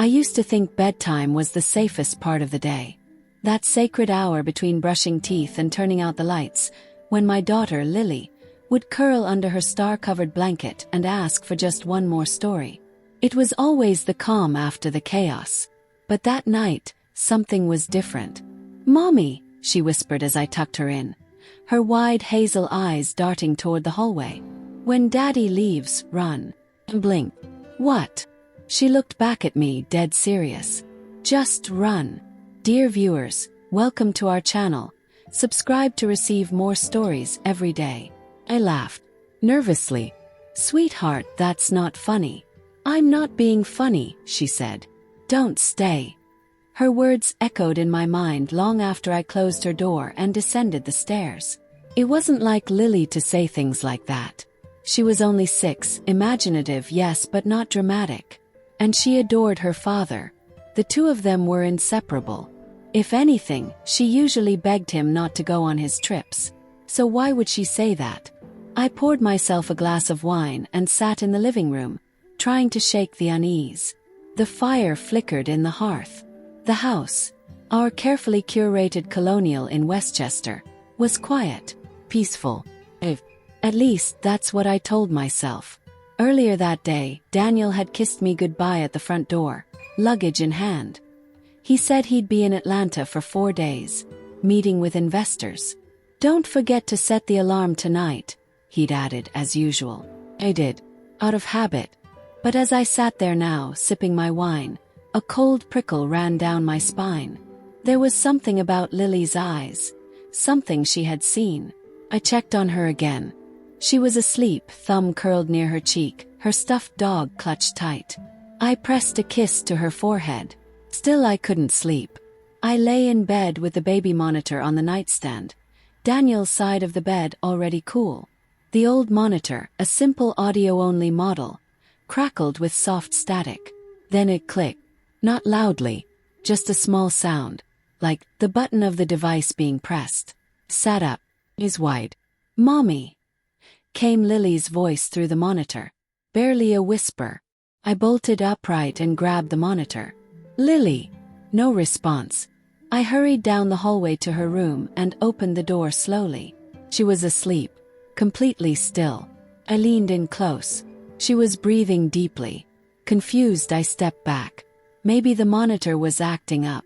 I used to think bedtime was the safest part of the day. That sacred hour between brushing teeth and turning out the lights, when my daughter, Lily, would curl under her star-covered blanket and ask for just one more story. It was always the calm after the chaos. But that night, something was different. "Mommy," she whispered as I tucked her in, her wide hazel eyes darting toward the hallway. "When Daddy leaves, run." And blink. "What?" She looked back at me, dead serious. "Just run." Dear viewers, welcome to our channel. Subscribe to receive more stories every day. I laughed. Nervously. "Sweetheart, that's not funny." "I'm not being funny," she said. "Don't stay." Her words echoed in my mind long after I closed her door and descended the stairs. It wasn't like Lily to say things like that. She was only 6, imaginative, yes, but not dramatic. And she adored her father. The two of them were inseparable. If anything, she usually begged him not to go on his trips. So why would she say that? I poured myself a glass of wine and sat in the living room, trying to shake the unease. The fire flickered in the hearth. The house, our carefully curated colonial in Westchester, was quiet, peaceful. At least that's what I told myself. Earlier that day, Daniel had kissed me goodbye at the front door, luggage in hand. He said he'd be in Atlanta for 4 days, meeting with investors. "Don't forget to set the alarm tonight," he'd added as usual. I did, out of habit. But as I sat there now, sipping my wine, a cold prickle ran down my spine. There was something about Lily's eyes, something she had seen. I checked on her again. She was asleep, thumb curled near her cheek, her stuffed dog clutched tight. I pressed a kiss to her forehead. Still I couldn't sleep. I lay in bed with the baby monitor on the nightstand, Daniel's side of the bed already cool. The old monitor, a simple audio-only model, crackled with soft static. Then it clicked. Not loudly, just a small sound, like the button of the device being pressed. Sat up, eyes wide. "Mommy," came Lily's voice through the monitor. Barely a whisper. I bolted upright and grabbed the monitor. "Lily." No response. I hurried down the hallway to her room and opened the door slowly. She was asleep, completely still. I leaned in close. She was breathing deeply. Confused, I stepped back. Maybe the monitor was acting up.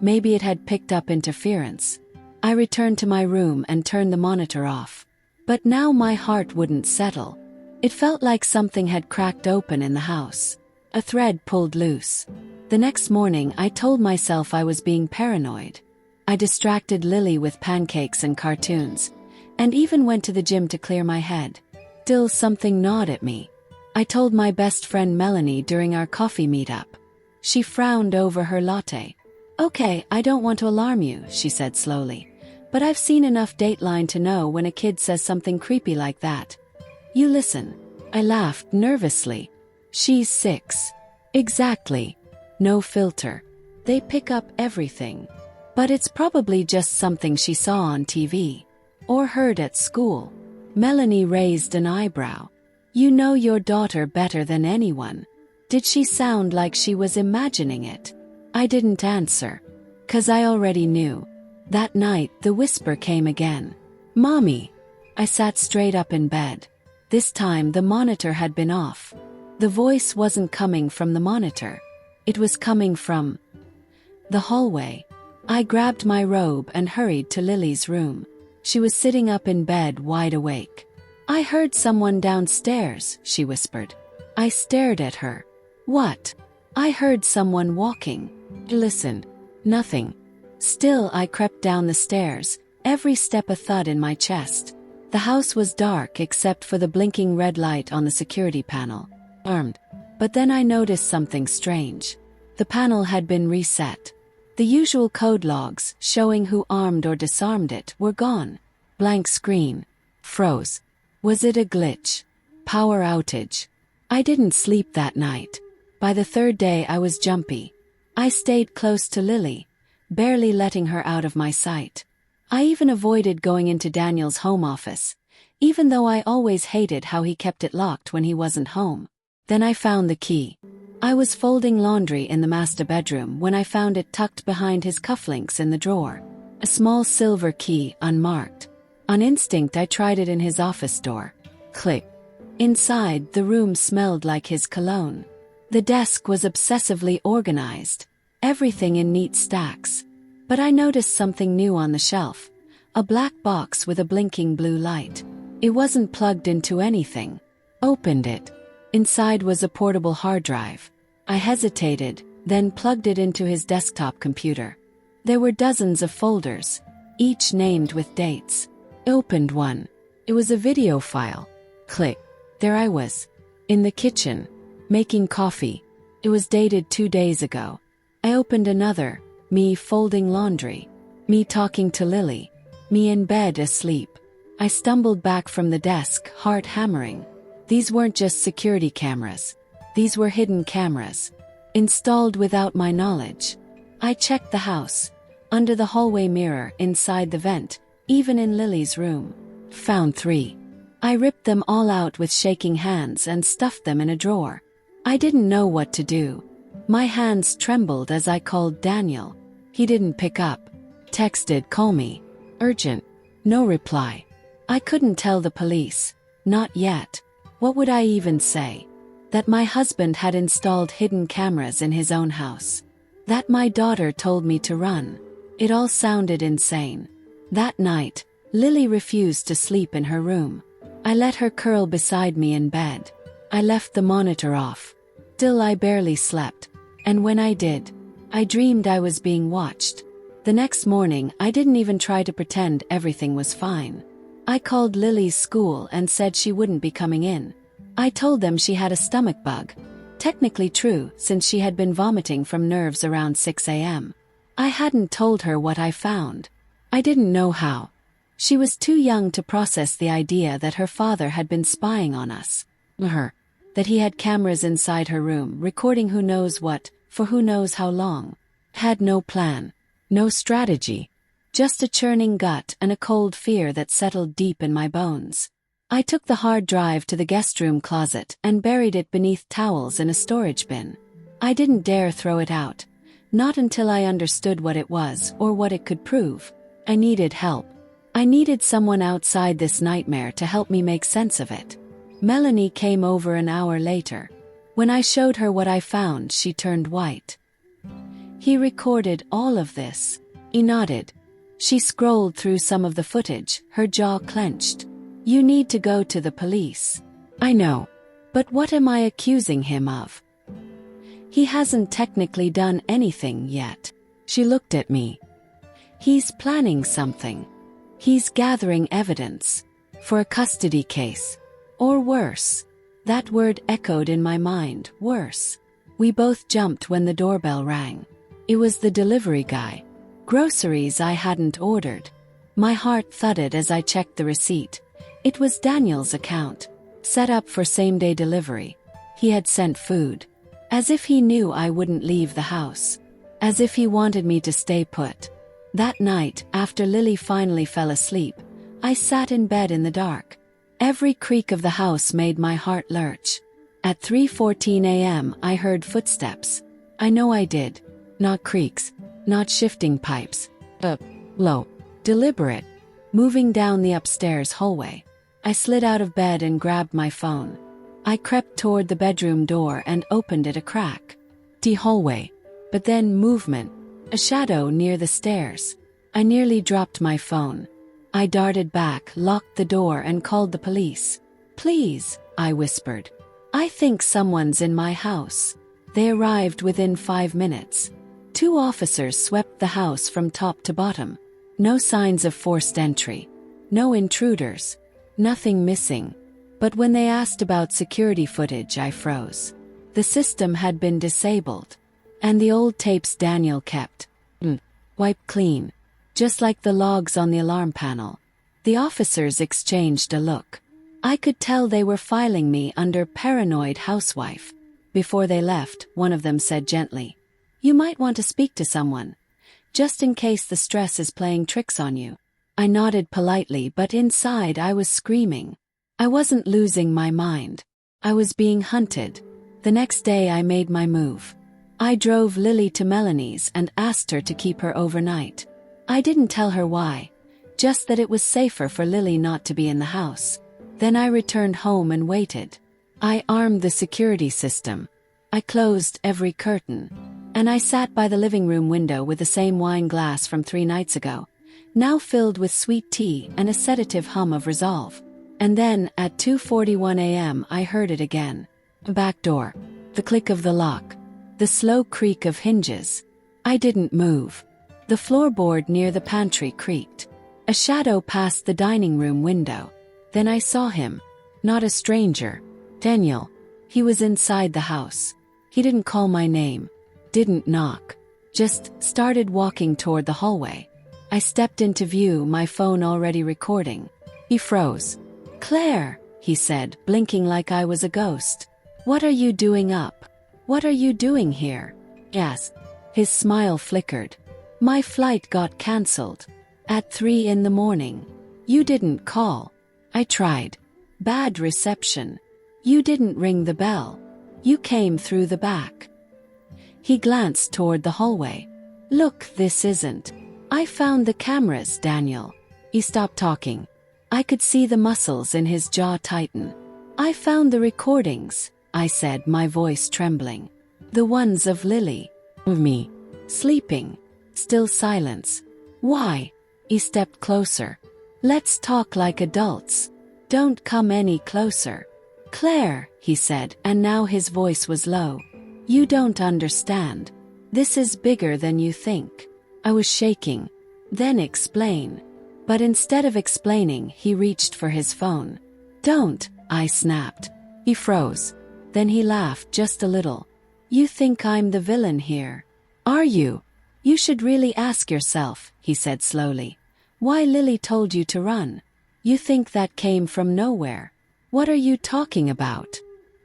Maybe it had picked up interference. I returned to my room and turned the monitor off. But now my heart wouldn't settle. It felt like something had cracked open in the house. A thread pulled loose. The next morning I told myself I was being paranoid. I distracted Lily with pancakes and cartoons, and even went to the gym to clear my head. Still something gnawed at me. I told my best friend Melanie during our coffee meetup. She frowned over her latte. "Okay, I don't want to alarm you," she said slowly. "But I've seen enough Dateline to know when a kid says something creepy like that. You listen." I laughed nervously. "She's 6. Exactly. No filter. They pick up everything. But it's probably just something she saw on TV. Or heard at school." Melanie raised an eyebrow. "You know your daughter better than anyone. Did she sound like she was imagining it?" I didn't answer. 'Cause I already knew. That night, the whisper came again. "Mommy." I sat straight up in bed. This time the monitor had been off. The voice wasn't coming from the monitor. It was coming from the hallway. I grabbed my robe and hurried to Lily's room. She was sitting up in bed, wide awake. "I heard someone downstairs," she whispered. I stared at her. "What?" "I heard someone walking." I listened. Nothing. Still I crept down the stairs, every step a thud in my chest. The house was dark except for the blinking red light on the security panel. Armed. But then I noticed something strange. The panel had been reset. The usual code logs, showing who armed or disarmed it, were gone. Blank screen. Froze. Was it a glitch? Power outage? I didn't sleep that night. By the third day I was jumpy. I stayed close to Lily, barely letting her out of my sight. I even avoided going into Daniel's home office, even though I always hated how he kept it locked when he wasn't home. Then I found the key. I was folding laundry in the master bedroom when I found it tucked behind his cufflinks in the drawer. A small silver key, unmarked. On instinct, I tried it in his office door. Click. Inside, the room smelled like his cologne. The desk was obsessively organized, everything in neat stacks. But I noticed something new on the shelf. A black box with a blinking blue light. It wasn't plugged into anything. Opened it. Inside was a portable hard drive. I hesitated, then plugged it into his desktop computer. There were dozens of folders, each named with dates. Opened one. It was a video file. Click. There I was. In the kitchen. Making coffee. It was dated 2 days ago. I opened another. Me folding laundry. Me talking to Lily. Me in bed asleep. I stumbled back from the desk, heart hammering. These weren't just security cameras. These were hidden cameras. Installed without my knowledge. I checked the house. Under the hallway mirror, inside the vent, even in Lily's room. Found 3. I ripped them all out with shaking hands and stuffed them in a drawer. I didn't know what to do. My hands trembled as I called Daniel. He didn't pick up. Texted, "Call me. Urgent." No reply. I couldn't tell the police. Not yet. What would I even say? That my husband had installed hidden cameras in his own house. That my daughter told me to run. It all sounded insane. That night, Lily refused to sleep in her room. I let her curl beside me in bed. I left the monitor off. Still, I barely slept. And when I did, I dreamed I was being watched. The next morning, I didn't even try to pretend everything was fine. I called Lily's school and said she wouldn't be coming in. I told them she had a stomach bug. Technically true, since she had been vomiting from nerves around 6 a.m. I hadn't told her what I found. I didn't know how. She was too young to process the idea that her father had been spying on us. That he had cameras inside her room recording who knows what, for who knows how long. Had no plan. No strategy. Just a churning gut and a cold fear that settled deep in my bones. I took the hard drive to the guest room closet and buried it beneath towels in a storage bin. I didn't dare throw it out. Not until I understood what it was or what it could prove. I needed help. I needed someone outside this nightmare to help me make sense of it. Melanie came over an hour later. When I showed her what I found, she turned white. "He recorded all of this." He nodded. She scrolled through some of the footage, her jaw clenched. "You need to go to the police." "I know. But what am I accusing him of?" "He hasn't technically done anything yet." She looked at me. "He's planning something. He's gathering evidence. For a custody case. Or worse." That word echoed in my mind, worse. We both jumped when the doorbell rang. It was the delivery guy. Groceries I hadn't ordered. My heart thudded as I checked the receipt. It was Daniel's account. Set up for same-day delivery. He had sent food. As if he knew I wouldn't leave the house. As if he wanted me to stay put. That night, after Lily finally fell asleep, I sat in bed in the dark. Every creak of the house made my heart lurch. At 3:14 a.m. I heard footsteps. I know I did. Not creaks. Not shifting pipes. Low. Deliberate. Moving down the upstairs hallway. I slid out of bed and grabbed my phone. I crept toward the bedroom door and opened it a crack. The hallway. But then movement. A shadow near the stairs. I nearly dropped my phone. I darted back, locked the door and called the police. "Please," I whispered. "I think someone's in my house." They arrived within 5 minutes. 2 officers swept the house from top to bottom. No signs of forced entry. No intruders. Nothing missing. But when they asked about security footage, I froze. The system had been disabled. And the old tapes Daniel kept. Wiped clean. Just like the logs on the alarm panel. The officers exchanged a look. I could tell they were filing me under paranoid housewife. Before they left, one of them said gently, "You might want to speak to someone. Just in case the stress is playing tricks on you." I nodded politely, but inside I was screaming. I wasn't losing my mind. I was being hunted. The next day I made my move. I drove Lily to Melanie's and asked her to keep her overnight. I didn't tell her why, just that it was safer for Lily not to be in the house. Then I returned home and waited. I armed the security system. I closed every curtain. And I sat by the living room window with the same wine glass from 3 nights ago, now filled with sweet tea and a sedative hum of resolve. And then, at 2:41 a.m., I heard it again. The back door. The click of the lock. The slow creak of hinges. I didn't move. The floorboard near the pantry creaked. A shadow passed the dining room window. Then I saw him. Not a stranger. Daniel. He was inside the house. He didn't call my name. Didn't knock. Just started walking toward the hallway. I stepped into view, my phone already recording. He froze. "Claire," he said, blinking like I was a ghost. "What are you doing up? What are you doing here?" Yes. His smile flickered. "My flight got cancelled. At 3 in the morning. You didn't call." I tried. "Bad reception. You didn't ring the bell. You came through the back." He glanced toward the hallway. "Look, this isn't. I found the cameras, Daniel." He stopped talking. I could see the muscles in his jaw tighten. "I found the recordings," I said, my voice trembling. "The ones of Lily. Of me. Sleeping." Still silence. "Why?" He stepped closer. "Let's talk like adults. Don't come any closer." "Claire," he said, and now his voice was low. "You don't understand. This is bigger than you think." I was shaking. "Then explain." But instead of explaining, he reached for his phone. "Don't," I snapped. He froze. Then he laughed just a little. "You think I'm the villain here? Are you? You should really ask yourself," he said slowly, "why Lily told you to run. You think that came from nowhere. What are you talking about?"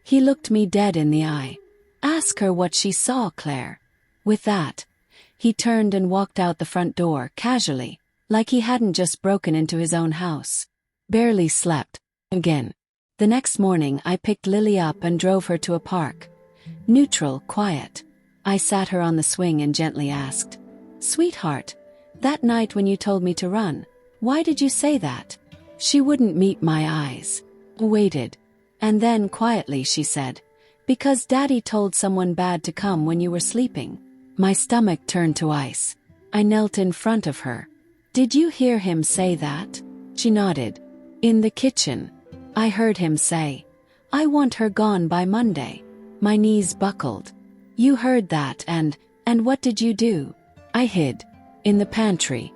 He looked me dead in the eye. "Ask her what she saw, Claire." With that, he turned and walked out the front door casually, like he hadn't just broken into his own house. Barely slept. Again. The next morning I picked Lily up and drove her to a park. Neutral, quiet. I sat her on the swing and gently asked, "Sweetheart, that night when you told me to run, why did you say that?" She wouldn't meet my eyes. Waited. And then quietly she said, "Because Daddy told someone bad to come when you were sleeping." My stomach turned to ice. I knelt in front of her. "Did you hear him say that?" She nodded. "In the kitchen. I heard him say, 'I want her gone by Monday.'" My knees buckled. "You heard that and what did you do?" I hid. In the pantry.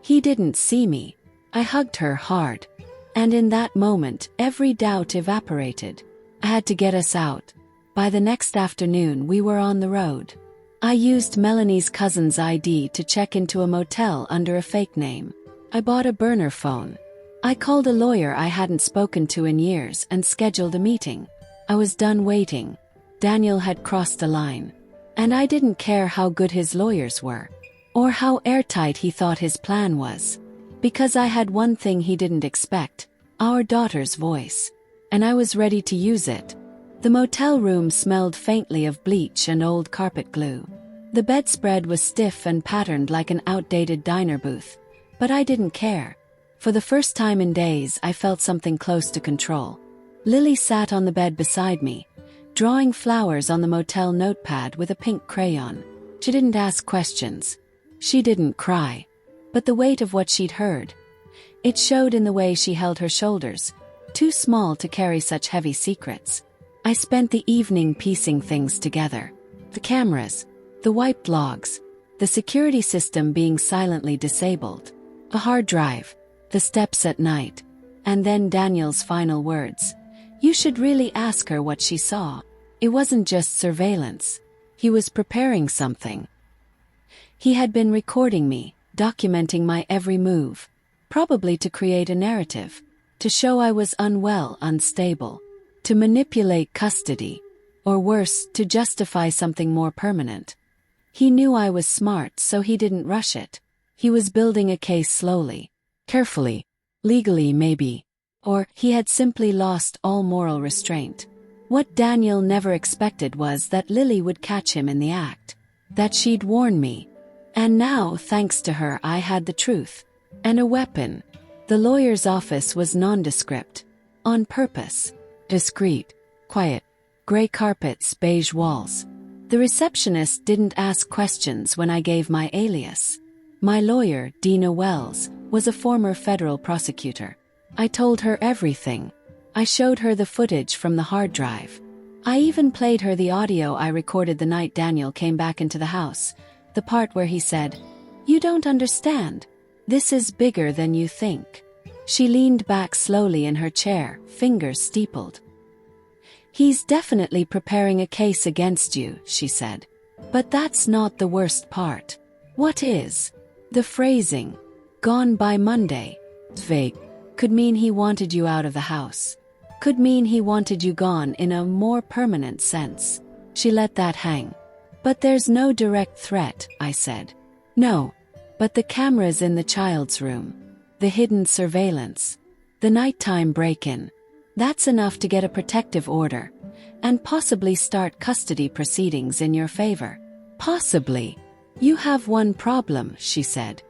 He didn't see me. I hugged her hard. And in that moment, every doubt evaporated. I had to get us out. By the next afternoon, we were on the road. I used Melanie's cousin's ID to check into a motel under a fake name. I bought a burner phone. I called a lawyer I hadn't spoken to in years and scheduled a meeting. I was done waiting. Daniel had crossed the line. And I didn't care how good his lawyers were, or how airtight he thought his plan was. Because I had one thing he didn't expect, our daughter's voice. And I was ready to use it. The motel room smelled faintly of bleach and old carpet glue. The bedspread was stiff and patterned like an outdated diner booth. But I didn't care. For the first time in days, I felt something close to control. Lily sat on the bed beside me, drawing flowers on the motel notepad with a pink crayon. She didn't ask questions. She didn't cry. But the weight of what she'd heard, it showed in the way she held her shoulders, too small to carry such heavy secrets. I spent the evening piecing things together. The cameras, the wiped logs, the security system being silently disabled, a hard drive, the steps at night, and then Daniel's final words. "You should really ask her what she saw." It wasn't just surveillance. He was preparing something. He had been recording me, documenting my every move, probably to create a narrative, to show I was unwell, unstable, to manipulate custody, or worse, to justify something more permanent. He knew I was smart, so he didn't rush it. He was building a case slowly, carefully, legally maybe, or he had simply lost all moral restraint. What Daniel never expected was that Lily would catch him in the act, that she'd warn me. And now, thanks to her, I had the truth. And a weapon. The lawyer's office was nondescript. On purpose. Discreet. Quiet. Gray carpets, beige walls. The receptionist didn't ask questions when I gave my alias. My lawyer, Dina Wells, was a former federal prosecutor. I told her everything. I showed her the footage from the hard drive. I even played her the audio I recorded the night Daniel came back into the house, the part where he said, "You don't understand. This is bigger than you think." She leaned back slowly in her chair, fingers steepled. "He's definitely preparing a case against you," she said. "But that's not the worst part." "What is?" "The phrasing. Gone by Monday." Vague. Could mean he wanted you out of the house. Could mean he wanted you gone in a more permanent sense. She let that hang. "But there's no direct threat," I said. "No. But the cameras in the child's room. The hidden surveillance. The nighttime break-in. That's enough to get a protective order. And possibly start custody proceedings in your favor." "Possibly. You have one problem," she said.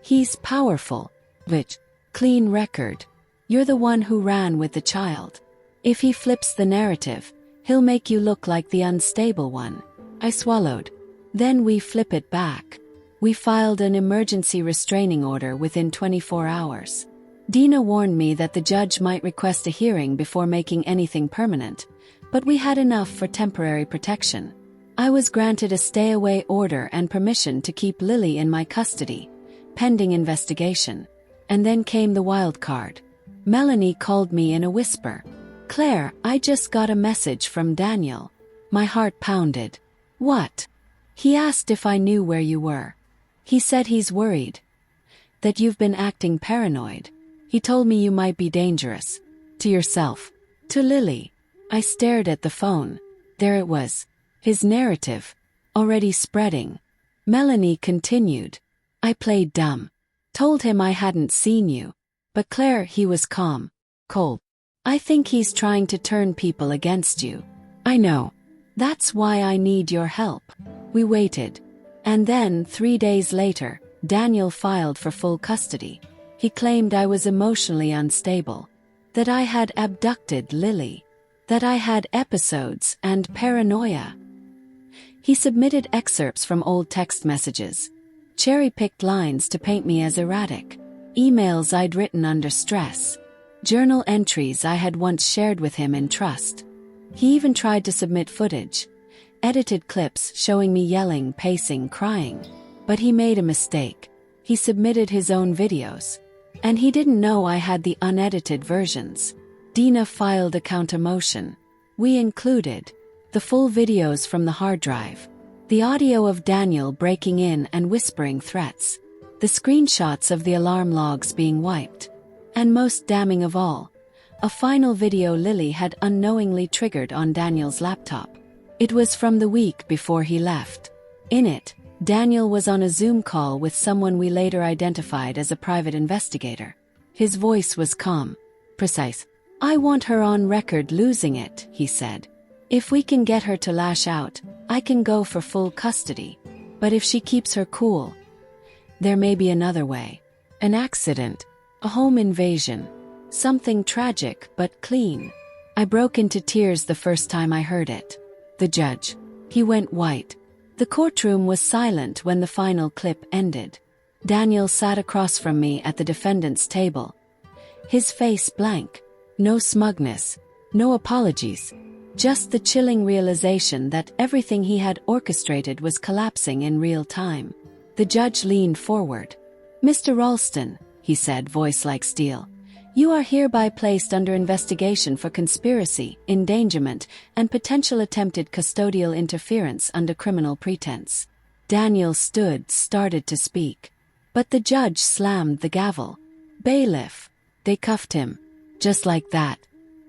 "He's powerful. Which? Clean record. You're the one who ran with the child. If he flips the narrative, he'll make you look like the unstable one." I swallowed. "Then we flip it back. We filed an emergency restraining order within 24 hours. Dina warned me that the judge might request a hearing before making anything permanent, but we had enough for temporary protection. I was granted a stay-away order and permission to keep Lily in my custody, pending investigation. And then came the wild card. Melanie called me in a whisper. "Claire, I just got a message from Daniel." My heart pounded. "What?" "He asked if I knew where you were. He said he's worried. That you've been acting paranoid. He told me you might be dangerous. To yourself. To Lily." I stared at the phone. There it was. His narrative. Already spreading. Melanie continued. I played dumb. Told him I hadn't seen you. "But Claire," he was calm. Cold. "I think he's trying to turn people against you." "I know. That's why I need your help." We waited. And then, 3 days later, Daniel filed for full custody. He claimed I was emotionally unstable. That I had abducted Lily. That I had episodes and paranoia. He submitted excerpts from old text messages. Cherry-picked lines to paint me as erratic. Emails I'd written under stress. Journal entries I had once shared with him in trust. He even tried to submit footage. Edited clips showing me yelling, pacing, crying. But he made a mistake. He submitted his own videos. And he didn't know I had the unedited versions. Dina filed a counter-motion. We included the full videos from the hard drive. The audio of Daniel breaking in and whispering threats. The screenshots of the alarm logs being wiped. And most damning of all, a final video Lily had unknowingly triggered on Daniel's laptop. It was from the week before he left. In it, Daniel was on a Zoom call with someone we later identified as a private investigator. His voice was calm, precise. "I want her on record losing it," he said. "If we can get her to lash out, I can go for full custody. But if she keeps her cool, there may be another way. An accident. A home invasion. Something tragic but clean." I broke into tears the first time I heard it. The judge. He went white. The courtroom was silent when the final clip ended. Daniel sat across from me at the defendant's table. His face blank. No smugness. No apologies. Just the chilling realization that everything he had orchestrated was collapsing in real time. The judge leaned forward. "Mr. Ralston," he said, voice like steel, "you are hereby placed under investigation for conspiracy, endangerment, and potential attempted custodial interference under criminal pretense." Daniel started to speak. But the judge slammed the gavel. "Bailiff." They cuffed him. Just like that.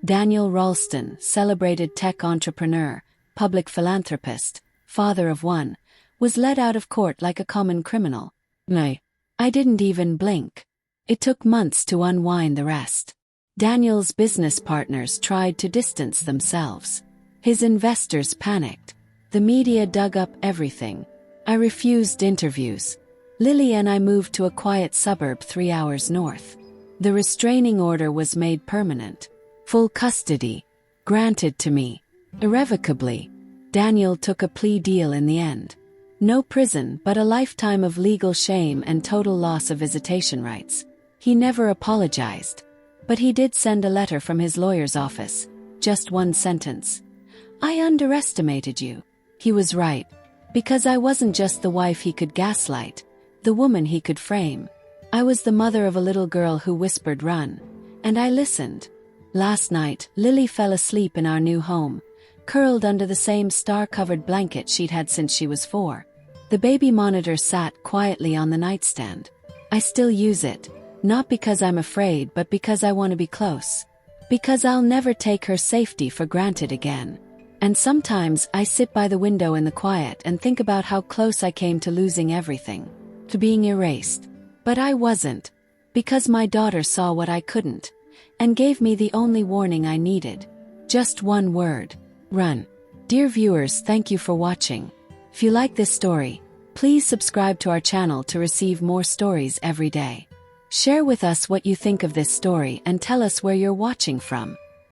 Daniel Ralston, celebrated tech entrepreneur, public philanthropist, father of one, was led out of court like a common criminal. No. I didn't even blink. It took months to unwind the rest. Daniel's business partners tried to distance themselves. His investors panicked. The media dug up everything. I refused interviews. Lily and I moved to a quiet suburb 3 hours north. The restraining order was made permanent. Full custody granted to me, irrevocably. Daniel took a plea deal in the end. No prison, but a lifetime of legal shame and total loss of visitation rights. He never apologized. But he did send a letter from his lawyer's office. Just one sentence. "I underestimated you." He was right. Because I wasn't just the wife he could gaslight, the woman he could frame. I was the mother of a little girl who whispered run. And I listened. Last night, Lily fell asleep in our new home, curled under the same star-covered blanket she'd had since she was 4. The baby monitor sat quietly on the nightstand. I still use it, not because I'm afraid but because I want to be close. Because I'll never take her safety for granted again. And sometimes I sit by the window in the quiet and think about how close I came to losing everything, to being erased. But I wasn't. Because my daughter saw what I couldn't, and gave me the only warning I needed. Just one word. Run. Dear viewers, thank you for watching. If you like this story, please subscribe to our channel to receive more stories every day. Share with us what you think of this story and tell us where you're watching from.